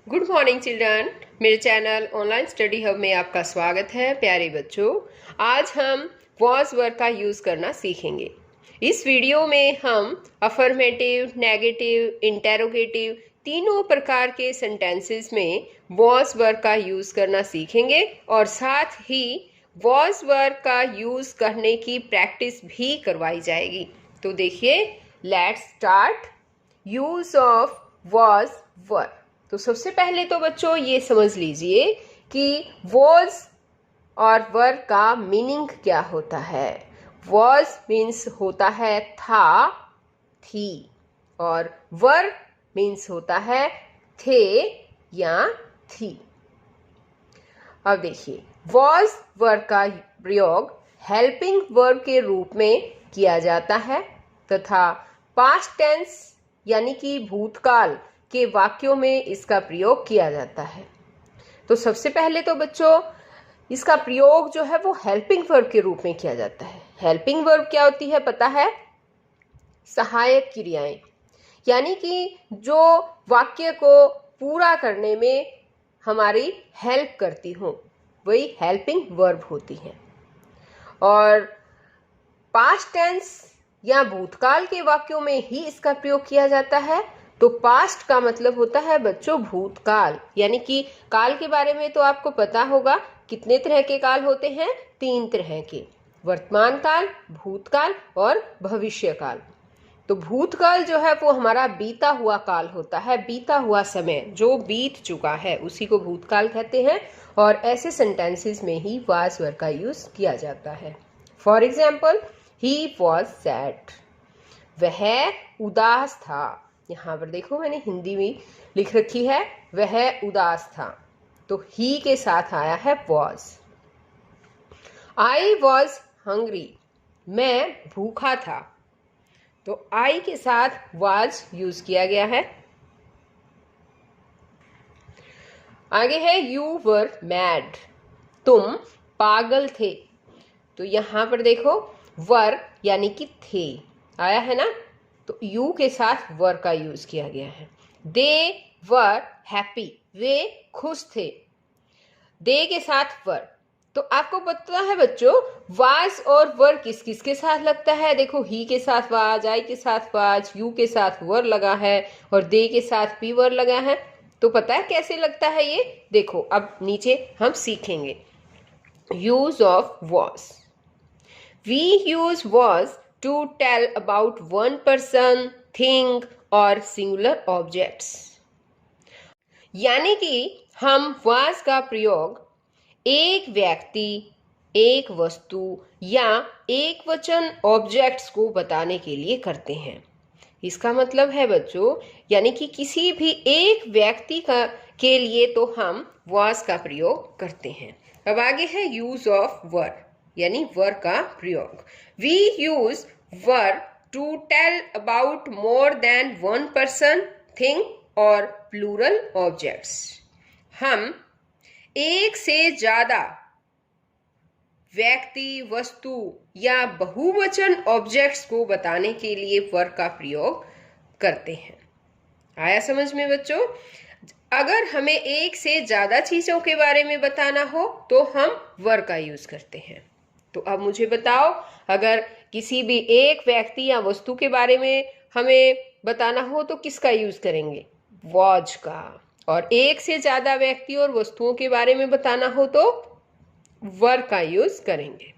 Good morning children. मेरे channel online study hub में आपका स्वागत है। प्यारे बच्चों, आज हम वॉज वर्ब का यूज़ करना सीखेंगे। इस वीडियो में हम अफर्मेटिव, नेगेटिव, इंटेरोगेटिव तीनों प्रकार के सेंटेंसेस में वॉज वर्ब का यूज़ करना सीखेंगे और साथ ही वॉज वर्ब का यूज़ करने की प्रैक्टिस भी करवाई जाएगी। तो देखिए, let's start use of was verb. तो सबसे पहले तो बच्चों ये समझ लीजिए कि वॉज और वर्ब का मीनिंग क्या होता है। वॉज मीन्स होता है था, थी, और वर्ब मीन्स होता है थे या थी। अब देखिए, वॉज वर्ब का प्रयोग हेल्पिंग वर्ब के रूप में किया जाता है तथा पास्ट टेंस यानी कि भूतकाल के वाक्यों में इसका प्रयोग किया जाता है। तो सबसे पहले तो बच्चों, इसका प्रयोग जो है वो हेल्पिंग वर्ब के रूप में किया जाता है। हेल्पिंग वर्ब क्या होती है पता है? सहायक क्रियाएं, यानी कि जो वाक्य को पूरा करने में हमारी हेल्प करती हो, वही हेल्पिंग वर्ब होती है। और पास्ट टेंस या भूतकाल के वाक्यों में ही इसका प्रयोग किया जाता है। तो पास्ट का मतलब होता है बच्चों भूतकाल, यानी कि काल के बारे में तो आपको पता होगा। कितने तरह के काल होते हैं? 3 तरह के, वर्तमान काल, भूतकाल और भविष्य काल। तो भूतकाल जो है वो हमारा बीता हुआ काल होता है, बीता हुआ समय जो बीत चुका है उसी को भूतकाल कहते हैं। और ऐसे सेंटेंसेस में ही वाज वर्ब का यूज किया जाता है। For example, he was sad, वह उदास था। यहाँ पर देखो मैंने हिंदी में लिख रखी है, वह उदास था, तो ही के साथ आया है वॉज। आई वॉज हंग्री, मैं भूखा था, तो आई के साथ वाज यूज किया गया है। आगे है यू वर मैड, तुम पागल थे। तो यहां पर देखो वर यानी कि थे आया है ना, तो यू के साथ वर का यूज किया गया है। दे वर हैप्पी, वे खुश थे, दे के साथ वर। तो आपको पता है बच्चों, वाज और वर किस किस के साथ लगता है? देखो, ही के साथ वाज, आई के साथ वाज, यू के साथ वर लगा है और दे के साथ भी वर लगा है। तो पता है कैसे लगता है ये? देखो, अब नीचे हम सीखेंगे use of was. We use was to tell about one person, thing और सिंगुलर ऑब्जेक्ट्स, यानी कि हम वाज का प्रयोग एक व्यक्ति, एक वस्तु या एक वचन ऑब्जेक्ट्स को बताने के लिए करते हैं। इसका मतलब है बच्चों, यानी कि किसी भी एक व्यक्ति के लिए तो हम वाज का प्रयोग करते हैं। अब आगे है यूज ऑफ वर, यानी वर का प्रयोग। We use were to tell about more than one person, thing और प्लूरल ऑब्जेक्ट्स। हम एक से ज्यादा व्यक्ति, वस्तु या बहुवचन ऑब्जेक्ट्स को बताने के लिए वर्ब का प्रयोग करते हैं। आया समझ में बच्चों? अगर हमें एक से ज्यादा चीजों के बारे में बताना हो तो हम वर्ब का यूज करते हैं। तो अब मुझे बताओ, अगर किसी भी एक व्यक्ति या वस्तु के बारे में हमें बताना हो तो किसका यूज करेंगे? वॉज का। और एक से ज्यादा व्यक्ति और वस्तुओं के बारे में बताना हो तो वर्ब का यूज करेंगे।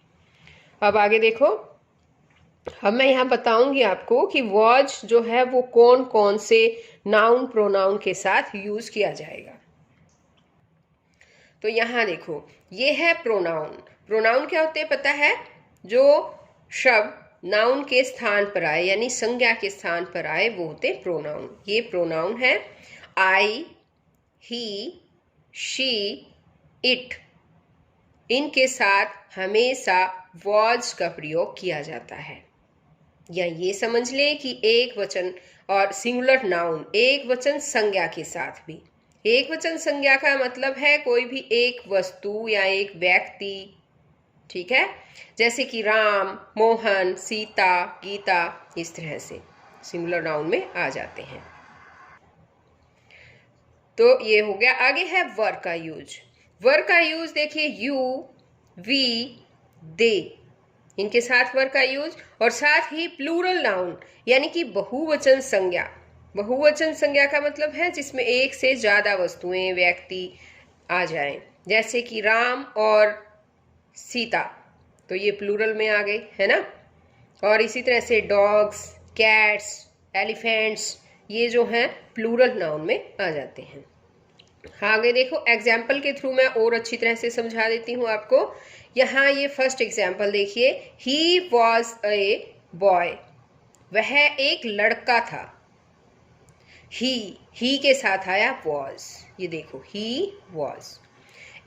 अब आगे देखो, अब मैं यहाँ बताऊंगी आपको कि वॉज जो है वो कौन कौन से नाउन प्रोनाउन के साथ यूज किया जाएगा। तो यहाँ देखो, ये है प्रोनाउन। प्रोनाउन क्या होते हैं पता है? जो शब्द नाउन के स्थान पर आए, यानी संज्ञा के स्थान पर आए, वो होते प्रोनाउन। ये प्रोनाउन है आई, ही, शी, इट। इनके साथ हमेशा वॉज का प्रयोग किया जाता है। या ये समझ ले कि एक वचन और सिंगुलर नाउन, एक वचन संज्ञा के साथ भी। एक वचन संज्ञा का मतलब है कोई भी एक वस्तु या एक व्यक्ति, ठीक है? जैसे कि राम, मोहन, सीता, गीता, इस तरह से सिंगुलर नाउन में आ जाते हैं। तो ये हो गया। आगे है वर का यूज। वर का यूज देखिए, यू, वी, दे, इनके साथ वर का यूज, और साथ ही प्लूरल नाउन यानी कि बहुवचन संज्ञा। बहुवचन संज्ञा का मतलब है जिसमें एक से ज्यादा वस्तुएं, व्यक्ति आ जाएं, जैसे कि राम और सीता, तो ये प्लूरल में आ गई, है ना। और इसी तरह से डॉग्स, कैट्स, एलिफेंट्स, ये जो हैं प्लूरल नाउन में आ जाते हैं। आगे देखो, एग्जाम्पल के थ्रू मैं और अच्छी तरह से समझा देती हूँ आपको। यहाँ ये फर्स्ट एग्जाम्पल देखिए, ही वॉज ए बॉय, वह एक लड़का था। ही के साथ आया वॉज, ये देखो, he was.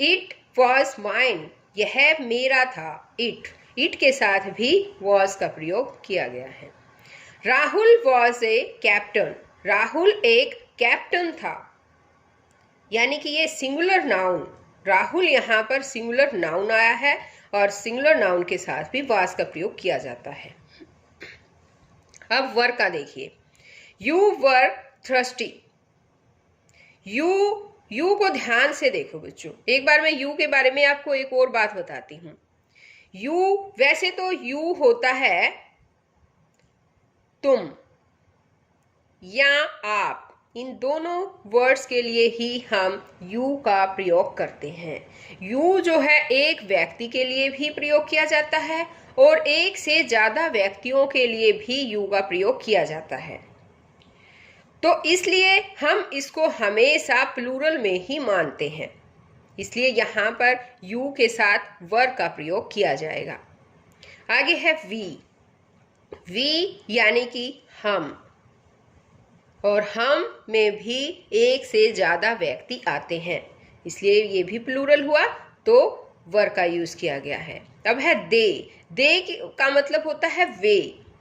It was mine, यह मेरा था। इट के साथ भी वॉज का प्रयोग किया गया है। Rahul was a captain, Rahul एक कैप्टन था, यानी कि ये सिंगुलर नाउन, राहुल यहाँ पर सिंगुलर नाउन आया है और सिंगुलर नाउन के साथ भी वाज का प्रयोग किया जाता है। अब वर का देखिए, यू वर थ्रस्टी। यू को ध्यान से देखो बच्चों। एक बार मैं यू के बारे में आपको एक और बात बताती हूँ। यू, वैसे तो यू होता है तुम या आप, इन दोनों वर्ड्स के लिए ही हम यू का प्रयोग करते हैं। यू जो है एक व्यक्ति के लिए भी प्रयोग किया जाता है और एक से ज्यादा व्यक्तियों के लिए भी यू का प्रयोग किया जाता है, तो इसलिए हम इसको हमेशा प्लूरल में ही मानते हैं, इसलिए यहाँ पर यू के साथ वर का प्रयोग किया जाएगा। आगे है वी यानी कि हम, और हम में भी एक से ज्यादा व्यक्ति आते हैं, इसलिए ये भी प्लूरल हुआ, तो वर का यूज किया गया है। अब है दे का मतलब होता है वे,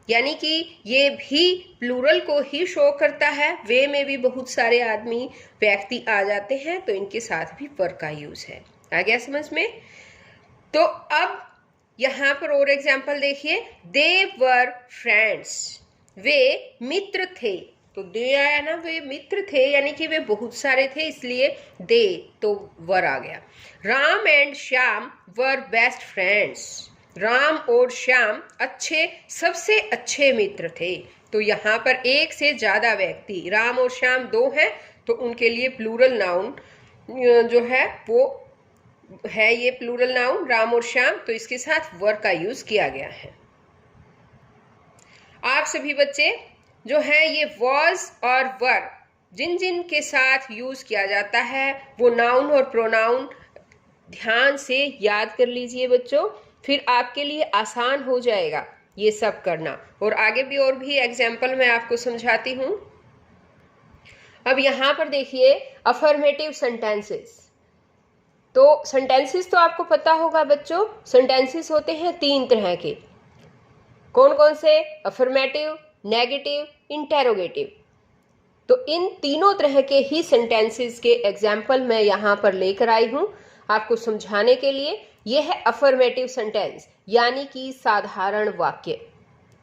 यानी कि ये भी प्लूरल को ही शो करता है। वे में भी बहुत सारे आदमी, व्यक्ति आ जाते हैं, तो इनके साथ भी वर का यूज है। आ गया समझ में? तो अब यहाँ पर और एग्जाम्पल देखिए, दे वर फ्रेंड्स, वे मित्र थे, तो दे आया ना, वे मित्र थे यानी कि वे बहुत सारे थे, इसलिए दे तो वर आ गया। Ram and Shyam were best friends, Ram और श्याम सबसे अच्छे मित्र थे, तो यहाँ पर एक से ज्यादा व्यक्ति, राम और श्याम दो हैं, तो उनके लिए प्लूरल नाउन जो है वो है ये प्लूरल नाउन राम और श्याम, तो इसके साथ वर का यूज किया गया है। आप सभी बच्चे जो है ये वॉज और वर जिन जिन के साथ यूज किया जाता है वो नाउन और प्रोनाउन ध्यान से याद कर लीजिए बच्चों, फिर आपके लिए आसान हो जाएगा ये सब करना। और आगे भी और भी एग्जाम्पल मैं आपको समझाती हूँ। अब यहाँ पर देखिए अफर्मेटिव सेंटेंसेस। तो सेंटेंसेस तो आपको पता होगा बच्चों, सेंटेंसेस होते हैं 3 तरह के। कौन कौन से? Affirmative, negative, interrogative. तो इन तीनों तरह के ही सेंटेंसेस के एग्जाम्पल मैं यहाँ पर लेकर आई हूँ आपको समझाने के लिए। यह है अफर्मेटिव सेंटेंस, यानी कि साधारण वाक्य,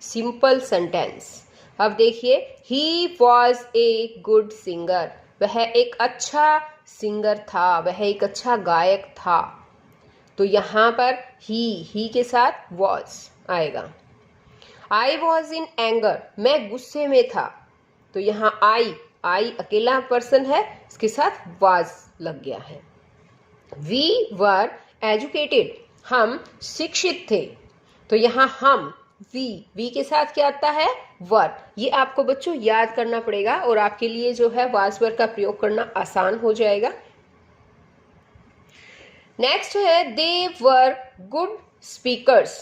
सिंपल सेंटेंस। अब देखिए, he was a good singer, वह एक अच्छा सिंगर था, वह एक अच्छा गायक था, तो यहाँ पर ही के साथ वॉज आएगा। आई वॉज इन एंगर, मैं गुस्से में था, तो यहाँ आई अकेला पर्सन है, इसके साथ वॉज लग गया है। वी वर एजुकेटेड, हम शिक्षित थे, तो यहाँ हम वी के साथ क्या आता है? वर। ये आपको बच्चों याद करना पड़ेगा और आपके लिए जो है वाज वर का प्रयोग करना आसान हो जाएगा। नेक्स्ट है दे वर गुड स्पीकर्स,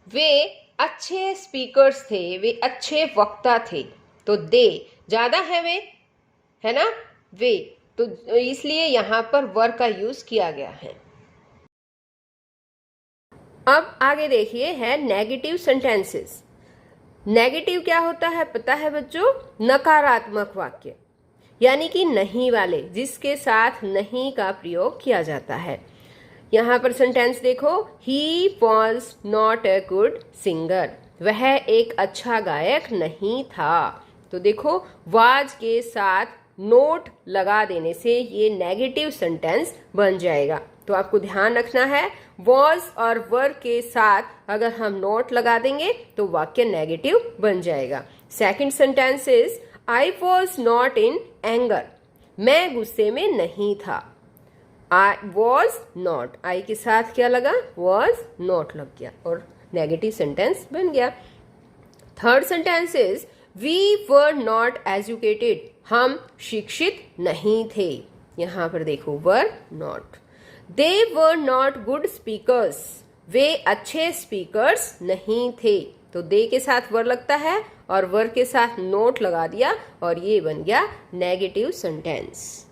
वे अच्छे स्पीकर्स थे, वे अच्छे वक्ता थे, तो दे ज्यादा है वे, है ना, वे, तो इसलिए यहाँ पर वर का यूज किया गया है। अब आगे देखिए है नेगेटिव सेंटेंसेस। नेगेटिव क्या होता है पता है बच्चों? नकारात्मक वाक्य, यानी कि नहीं वाले, जिसके साथ नहीं का प्रयोग किया जाता है। यहाँ पर सेंटेंस देखो, he was not a good singer, वह एक अच्छा गायक नहीं था, तो देखो वाज के साथ नोट लगा देने से ये नेगेटिव सेंटेंस बन जाएगा। तो आपको ध्यान रखना है, वॉज और वर के साथ अगर हम नोट लगा देंगे तो वाक्य नेगेटिव बन जाएगा। Second sentence is I was not in anger, मैं गुस्से में नहीं था। आई वॉज नॉट, आई के साथ क्या लगा, वॉज नॉट लग गया और नेगेटिव सेंटेंस बन गया। Third sentence is we were not educated, हम शिक्षित नहीं थे। यहां पर देखो were not. They were not good speakers, वे अच्छे स्पीकर्स नहीं थे। तो दे के साथ वर लगता है और वर के साथ नोट लगा दिया और ये बन गया नेगेटिव सेंटेंस।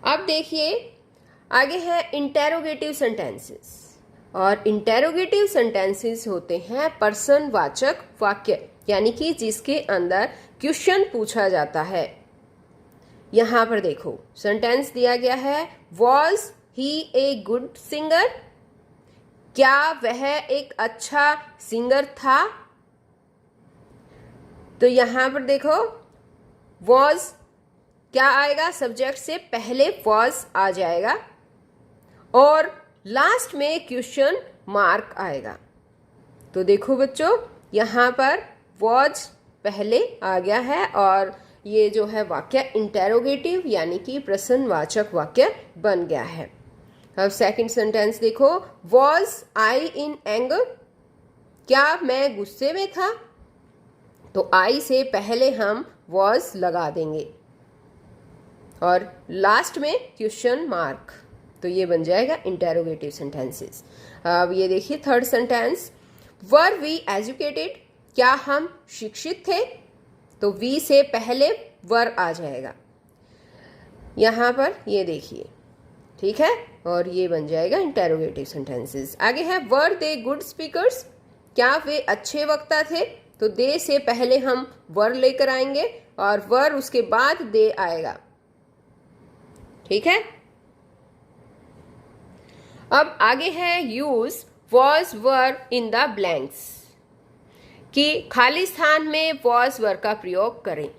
अब देखिए आगे है इंटेरोगेटिव सेंटेंसेस। और इंटेरोगेटिव सेंटेंसेस होते हैं पर्सन वाचक वाक्य, यानी कि जिसके अंदर क्वेश्चन पूछा जाता है। यहां पर देखो सेंटेंस दिया गया है, was he a good singer, क्या वह एक अच्छा सिंगर था। तो यहां पर देखो वॉज क्या आएगा, सब्जेक्ट से पहले वॉज आ जाएगा और लास्ट में क्वेश्चन मार्क आएगा। तो देखो बच्चों यहां पर वॉज पहले आ गया है और ये जो है वाक्य इंटेरोगेटिव यानी कि प्रश्नवाचक वाक्य बन गया है। अब सेकंड सेंटेंस देखो, वॉज आई इन एंगर, क्या मैं गुस्से में था। तो आई से पहले हम वॉज लगा देंगे और लास्ट में क्वेश्चन मार्क, तो ये बन जाएगा इंटेरोगेटिव सेंटेंसेस। अब ये देखिए third sentence, were we educated, क्या हम शिक्षित थे। तो वी से पहले वर आ जाएगा यहां पर, ये देखिए ठीक है, और ये बन जाएगा इंटेरोगेटिव सेंटेंसेस। आगे है वर दे गुड स्पीकर्स, क्या वे अच्छे वक्ता थे। तो दे से पहले हम वर लेकर आएंगे और वर उसके बाद दे आएगा, ठीक है। अब आगे है use was were in the blanks, कि खाली स्थान में वॉज वर का प्रयोग करें।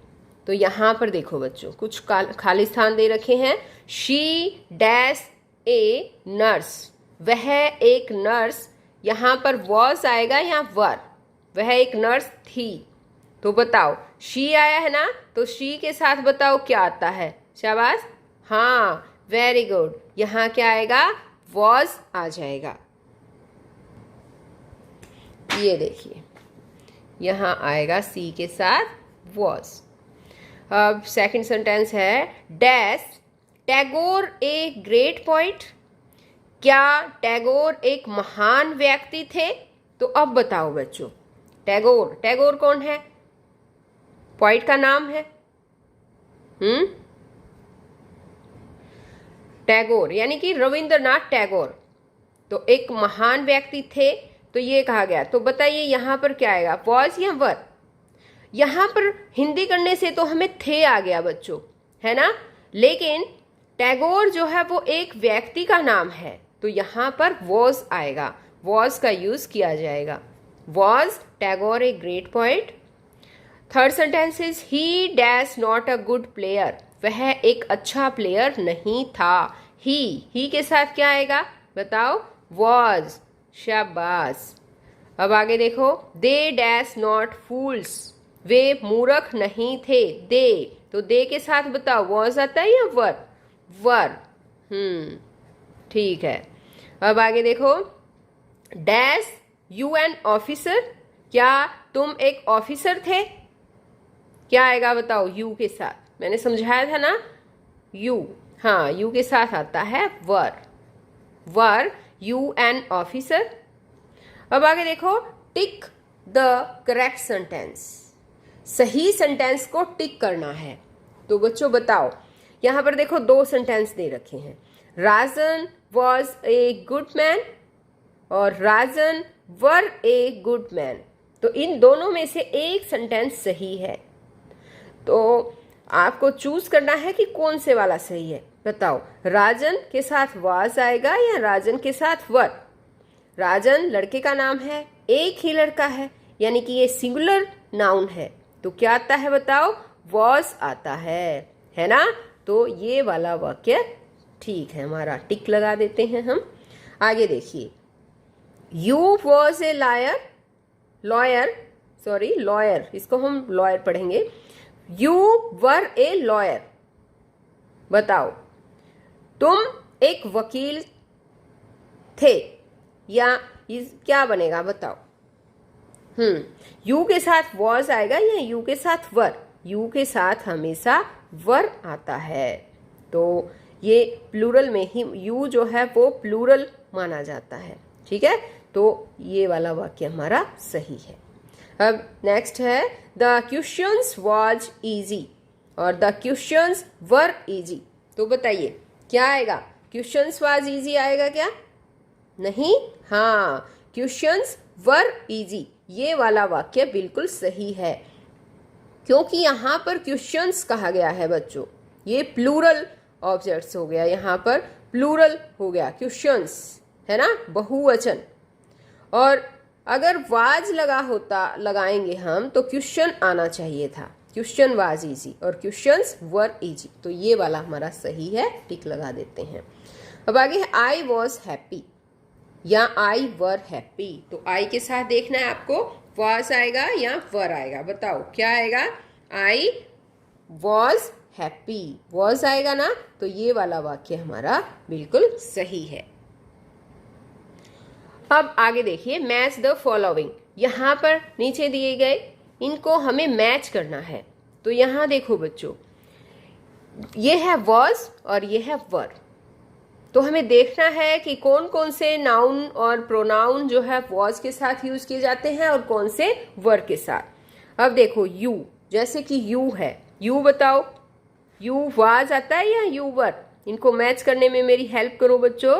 तो यहां पर देखो बच्चों कुछ खाली स्थान दे रखे हैं, शी डैश ए नर्स, वह एक नर्स। यहां पर वॉज आएगा या वर, वह एक नर्स थी। तो बताओ शी आया है ना, तो शी के साथ बताओ क्या आता है, शाबाश, हाँ वेरी गुड। यहां क्या आएगा, वॉज आ जाएगा। ये देखिए यहां आएगा सी के साथ वॉज। अब सेकंड सेंटेंस है, dash Tagore a great poet, क्या टैगोर एक महान व्यक्ति थे। तो अब बताओ बच्चों, टैगोर, टैगोर कौन है, पोएट का नाम है। टैगोर यानी कि रविंद्रनाथ टैगोर, तो एक महान व्यक्ति थे, तो ये कहा गया। तो बताइए यहां पर क्या आएगा, वॉज या वर। यहां पर हिंदी करने से तो हमें थे आ गया बच्चों, है ना, लेकिन टैगोर जो है वो एक व्यक्ति का नाम है, तो यहां पर वॉज आएगा, वॉज का यूज किया जाएगा। Was Tagore a great poet. Third sentence is he dash not a good player, वह एक अच्छा प्लेयर नहीं था। ही के साथ क्या आएगा बताओ, वॉज, शाबाश। अब आगे देखो, दे डैश नॉट फूल्स, वे मूर्ख नहीं थे। दे, तो दे के साथ बताओ वॉज आता है या वर, वर, ठीक है। अब आगे देखो, डैश यू एन ऑफिसर, क्या तुम एक ऑफिसर थे। क्या आएगा बताओ, यू के साथ, मैंने समझाया था ना, यू, हाँ यू के साथ आता है वर, वर यू एन ऑफिसर। अब आगे देखो, टिक द करेक्ट सेंटेंस, सही सेंटेंस को टिक करना है। तो बच्चों बताओ, यहां पर देखो दो सेंटेंस दे रखे हैं, राजन वॉज ए गुड मैन और राजन वर ए गुड मैन। तो इन दोनों में से एक सेंटेंस सही है, तो आपको चूज करना है कि कौन से वाला सही है। बताओ, राजन के साथ वाज आएगा या राजन के साथ वर। राजन लड़के का नाम है, एक ही लड़का है, यानी कि ये सिंगुलर नाउन है, तो क्या आता है बताओ, वॉज आता है ना। तो ये वाला वाक्य ठीक है हमारा, टिक लगा देते हैं हम। आगे देखिए, यू वॉज ए लॉयर, इसको हम लॉयर पढ़ेंगे। यू वर ए लॉयर, बताओ तुम एक वकील थे, या क्या बनेगा बताओ। यू के साथ वॉज आएगा या यू के साथ वर? यू के साथ हमेशा वर आता है, तो ये प्लूरल में ही यू जो है वो प्लूरल माना जाता है, ठीक है। तो ये वाला वाक्य हमारा सही है। अब नेक्स्ट है, द क्वेश्चंस वाज इजी और द क्वेश्चंस वर इजी। तो बताइए क्या आएगा? क्वेश्चंस वाज इजी आएगा क्या? नहीं, हाँ, क्वेश्चंस वर इजी, ये वाला वाक्य बिल्कुल सही है, क्योंकि यहाँ पर क्वेश्चंस कहा गया है बच्चों, ये प्लूरल ऑब्जेक्ट्स हो गया, यहाँ पर प्लूरल हो गया क्वेश्चंस, है ना, बहुवचन। और अगर वाज लगाएंगे हम तो क्वेश्चन आना चाहिए था, क्वेश्चन वाज इजी और क्वेश्चंस वर इजी, तो ये वाला हमारा सही है, टिक लगा देते हैं। अब आगे है, आई वॉज हैप्पी या आई वर हैप्पी। तो आई के साथ देखना है आपको, वॉज आएगा या वर आएगा, बताओ क्या आएगा? आई वॉज हैप्पी, वॉज आएगा ना, तो ये वाला वाक्य हमारा बिल्कुल सही है। अब आगे देखिए, मैच द फॉलोइंग। यहाँ पर नीचे दिए गए इनको हमें मैच करना है। तो यहाँ देखो बच्चों, ये है वॉज और ये है वर, तो हमें देखना है कि कौन कौन से नाउन और प्रोनाउन जो है वॉज के साथ यूज किए जाते हैं और कौन से वर के साथ। अब देखो यू, जैसे कि यू है, यू बताओ, यू वाज आता है या यू वर? इनको मैच करने में मेरी हेल्प करो बच्चों।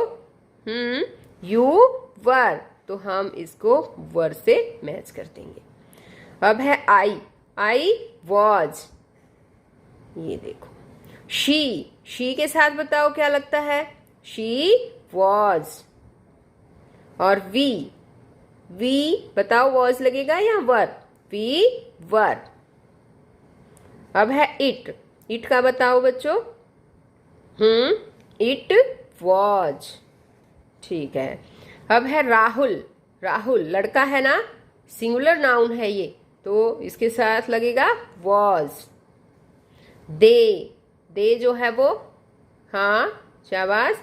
यू वर, तो हम इसको वर से मैच कर देंगे। अब है आई वॉज, ये देखो। शी के साथ बताओ क्या लगता है? She was. और वी बताओ वॉज लगेगा या वर? We were. अब है इट का बताओ बच्चों। इट वॉज, ठीक है। अब है राहुल लड़का है ना, सिंगुलर नाउन है ये, तो इसके साथ लगेगा वॉज। दे जो है वो, हाँ शाबाश,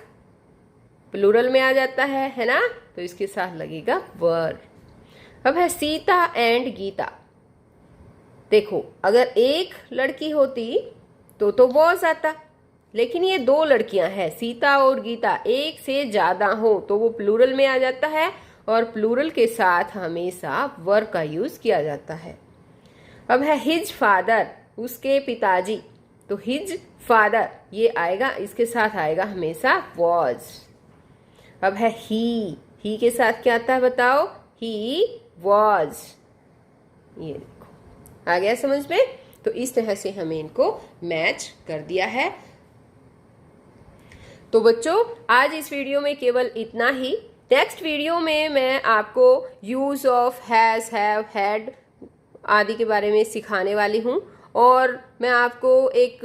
प्लूरल में आ जाता है ना, तो इसके साथ लगेगा वर। अब है सीता एंड गीता। देखो अगर एक लड़की होती तो वॉज आता, लेकिन ये दो लड़कियां हैं, सीता और गीता, एक से ज्यादा हो तो वो प्लूरल में आ जाता है और प्लूरल के साथ हमेशा वर का यूज किया जाता है। अब है हिज फादर, उसके पिताजी, तो हिज फादर ये आएगा, इसके साथ आएगा हमेशा वॉज। अब है ही के साथ क्या आता है बताओ? He was. ये देखो आ गया समझ में। तो इस तरह से हमें इनको मैच कर दिया है। तो बच्चों आज इस वीडियो में केवल इतना ही। नेक्स्ट वीडियो में मैं आपको use of has, have, had आदि के बारे में सिखाने वाली हूँ, और मैं आपको एक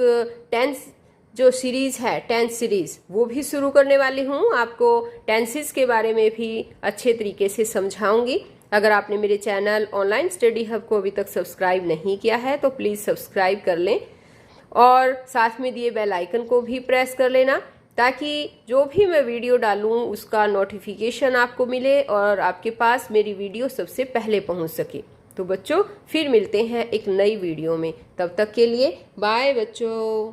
टेंस जो सीरीज है, टेंस सीरीज, वो भी शुरू करने वाली हूँ। आपको टेंसेस के बारे में भी अच्छे तरीके से समझाऊंगी। अगर आपने मेरे चैनल ऑनलाइन स्टडी हब को अभी तक सब्सक्राइब नहीं किया है तो प्लीज़ सब्सक्राइब कर लें, और साथ में दिए बेल आइकन को भी प्रेस कर लेना, ताकि जो भी मैं वीडियो डालूं उसका नोटिफिकेशन आपको मिले और आपके पास मेरी वीडियो सबसे पहले पहुंच सके। तो बच्चों फिर मिलते हैं एक नई वीडियो में, तब तक के लिए बाय बच्चों।